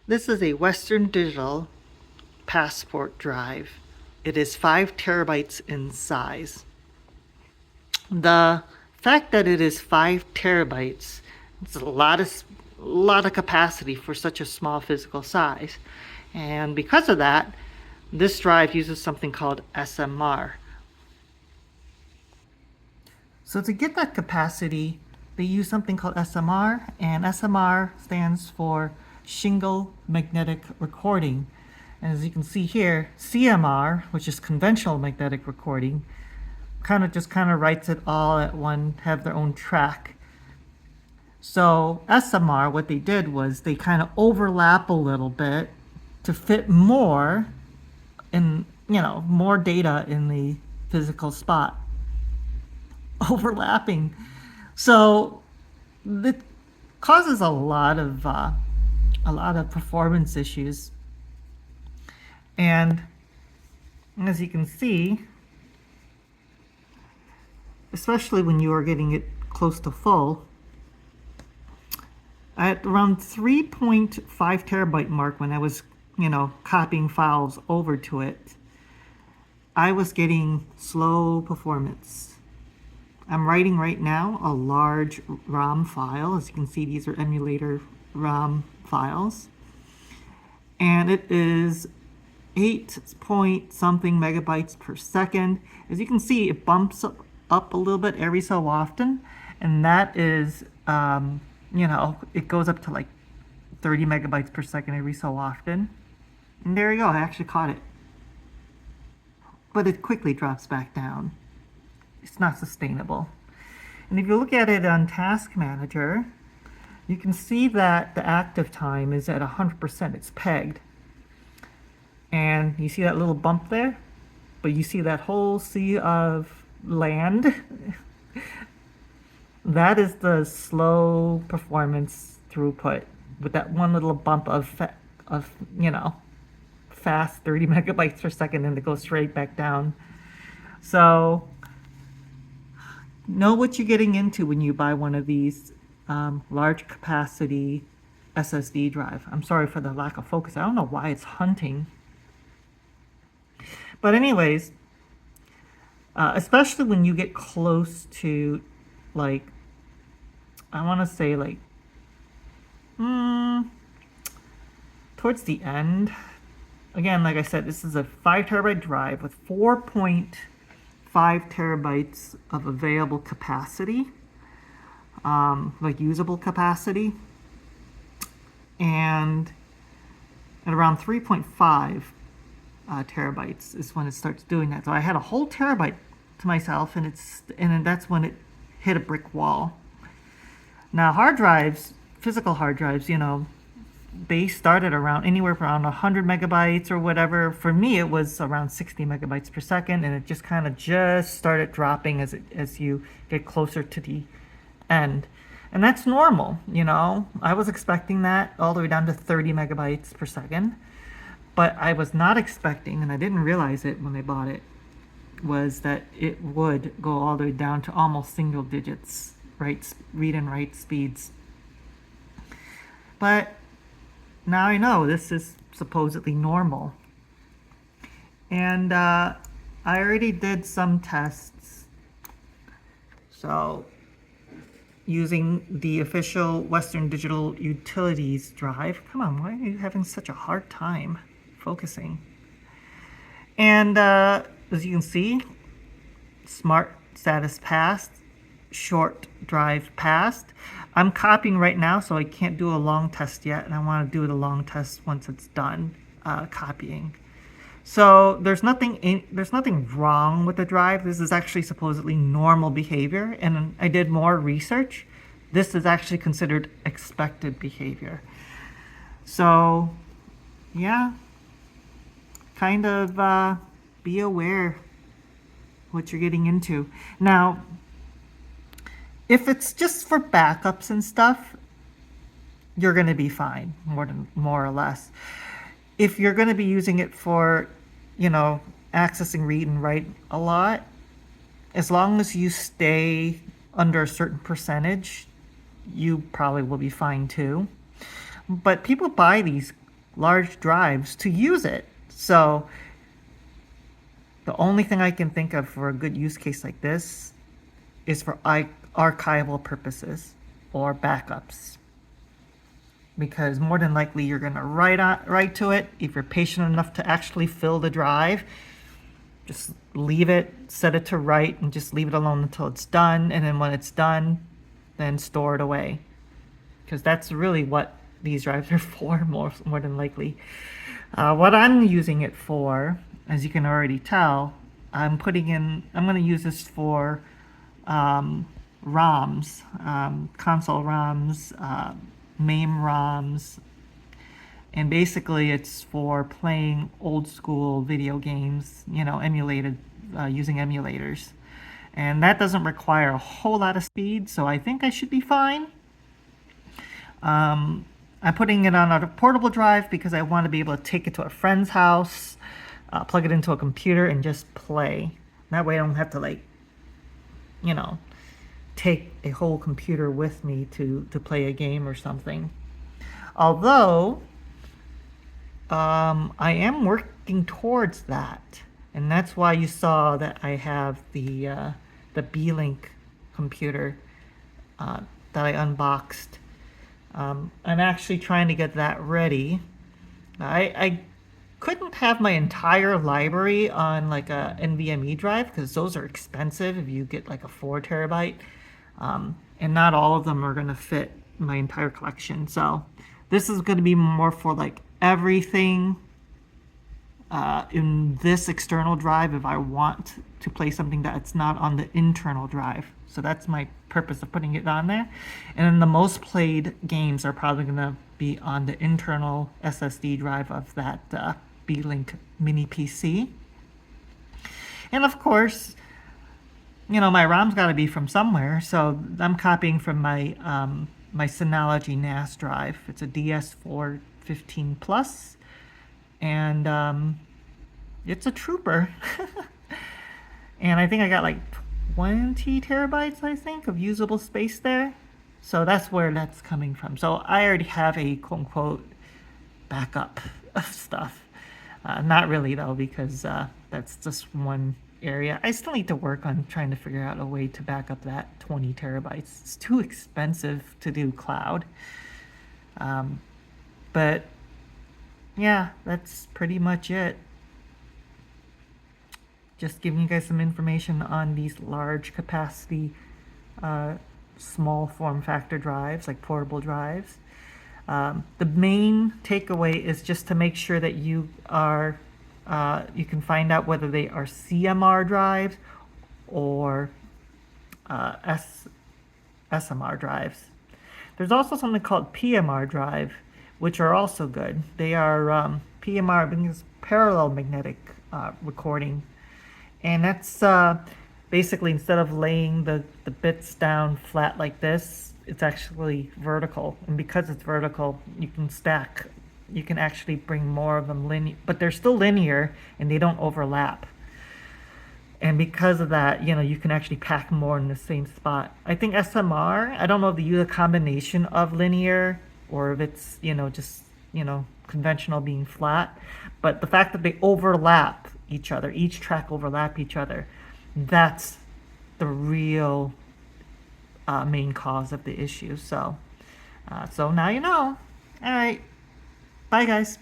This is a Western Digital passport drive. It is 5 terabytes in size. The fact that it is 5 terabytes, it's a lot of capacity for such a small physical size. And because of that, this drive uses something called SMR. So to get that capacity, they use something called SMR, and SMR stands for shingle magnetic recording. And as you can see here, CMR, which is conventional magnetic recording, kind of writes it all at one, have their own track. So SMR, what they did was they kind of overlap a little bit to fit more in, more data in the physical spot. Overlapping. So it causes a lot of performance issues. And as you can see, especially when you are getting it close to full, at around 3.5 terabyte mark, when I was, copying files over to it, I was getting slow performance. I'm writing right now a large ROM file. As you can see, these are emulator ROM files. And it is 8 point something megabytes per second. As you can see, it bumps up a little bit every so often. And that is, it goes up to like 30 megabytes per second every so often. And there you go, I actually caught it. But it quickly drops back down. It's not sustainable. And if you look at it on Task Manager, you can see that the active time is at 100%. It's pegged. And you see that little bump there? But you see that whole sea of land? That is the slow performance throughput with that one little bump of fast 30 megabytes per second, and it goes straight back down. So know what you're getting into when you buy one of these large capacity SSD drive. I'm sorry for the lack of focus. I don't know why it's hunting. But anyways, especially when you get close to, like, I want to say like towards the end. Again, like I said, this is a 5 terabyte drive with 4.5 terabytes of available capacity, like usable capacity, and at around 3.5 terabytes is when it starts doing that. So I had a whole terabyte to myself, and then that's when it hit a brick wall. Now hard drives, physical hard drives, they started anywhere from around 100 megabytes or whatever. For me, it was around 60 megabytes per second, and it just kind of started dropping as you get closer to the end. And that's normal, I was expecting that all the way down to 30 megabytes per second. But I was not expecting, and I didn't realize it when I bought it, was that it would go all the way down to almost single digits, right? Read and write speeds. But now I know this is supposedly normal. And I already did some tests. So using the official Western Digital Utilities drive. Come on, why are you having such a hard time focusing? And as you can see, smart status passed, short drive passed. I'm copying right now, so I can't do a long test yet, and I want to do the long test once it's done copying. So there's nothing wrong with the drive. This is actually supposedly normal behavior, and I did more research. This is actually considered expected behavior. So yeah, kind of be aware what you're getting into. Now, if it's just for backups and stuff, you're going to be fine, more or less. If you're going to be using it for, accessing read and write a lot, as long as you stay under a certain percentage, you probably will be fine too. But people buy these large drives to use it. So the only thing I can think of for a good use case like this is for archival purposes or backups. Because more than likely you're going to write to it. If you're patient enough to actually fill the drive, just leave it, set it to write, and just leave it alone until it's done. And then when it's done, then store it away. Because that's really what these drives are for, more than likely. What I'm using it for, as you can already tell, I'm going to use this for ROMs, console ROMs, MAME ROMs, and basically it's for playing old school video games, emulated, using emulators. And that doesn't require a whole lot of speed, so I think I should be fine. I'm putting it on a portable drive because I want to be able to take it to a friend's house, plug it into a computer, and just play. That way I don't have to take a whole computer with me to play a game or something. Although, I am working towards that. And that's why you saw that I have the B-Link computer that I unboxed. I'm actually trying to get that ready. I couldn't have my entire library on like a NVMe drive because those are expensive if you get like a 4 terabyte. And not all of them are going to fit my entire collection. So this is going to be more for like everything in this external drive if I want to play something that's not on the internal drive. So that's my purpose of putting it on there. And then the most played games are probably going to be on the internal SSD drive of that B-Link mini PC. And of course, my ROM's got to be from somewhere, so I'm copying from my my Synology NAS drive. It's a DS415 Plus, and it's a trooper. And I think I got like 20 terabytes, I think, of usable space there. So that's where that's coming from. So I already have a quote-unquote backup of stuff. Not really, though, because that's just one area. I still need to work on trying to figure out a way to back up that 20 terabytes. It's too expensive to do cloud. But yeah, that's pretty much it. Just giving you guys some information on these large capacity, small form factor drives, like portable drives. The main takeaway is just to make sure that you can find out whether they are CMR drives or SMR drives. There's also something called PMR drive, which are also good. They are PMR means parallel magnetic recording, and that's basically instead of laying the bits down flat like this, it's actually vertical. And because it's vertical, you can actually bring more of them linear, but they're still linear and they don't overlap. And because of that, you can actually pack more in the same spot. I think SMR, I don't know if they use a combination of linear or if it's, just, conventional being flat. But the fact that they overlap each other, each track overlap each other, that's the real main cause of the issue. So now you know. All right. Bye, guys.